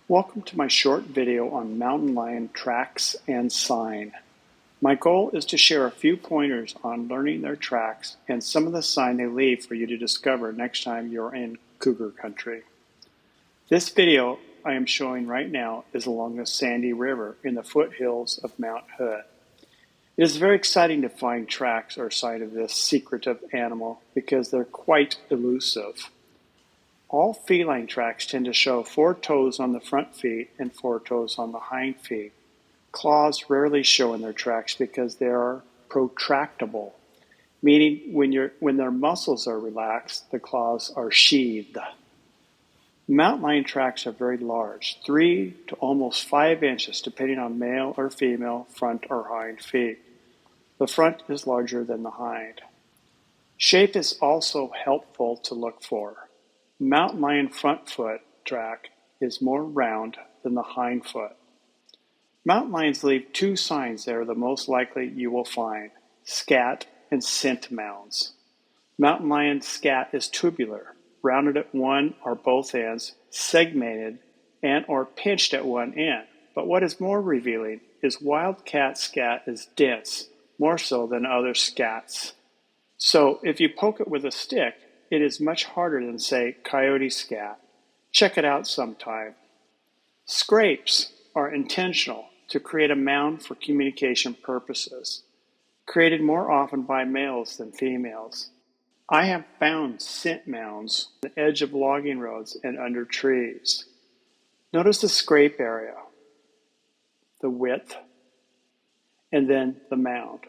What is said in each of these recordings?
Welcome to my short video on mountain lion tracks and sign. My goal is to share a few pointers on learning their tracks and some of the sign they leave for you to discover next time you're in cougar country. This video I am showing right now is along the Sandy River in the foothills of Mount Hood. It is very exciting to find tracks or sign of this secretive animal because they're quite elusive. All feline tracks tend to show 4 toes on the front feet and 4 toes on the hind feet. Claws rarely show in their tracks because they are protractable, meaning when their muscles are relaxed, the claws are sheathed. Mountain lion tracks are very large, 3 to almost 5 inches depending on male or female front or hind feet. The front is larger than the hind. Shape is also helpful to look for. Mountain lion front foot track is more round than the hind foot. Mountain lions leave 2 signs that are the most likely you will find: scat and scent mounds. Mountain lion scat is tubular, rounded at one or both ends, segmented and or pinched at one end. But what is more revealing is wildcat scat is dense, more so than other scats. So if you poke it with a stick, it is much harder than, say, coyote scat. Check it out sometime. Scrapes are intentional to create a mound for communication purposes, created more often by males than females. I have found scent mounds on the edge of logging roads and under trees. Notice the scrape area, the width, and then the mound.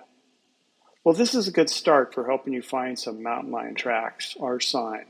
Well, this is a good start for helping you find some mountain lion tracks or sign.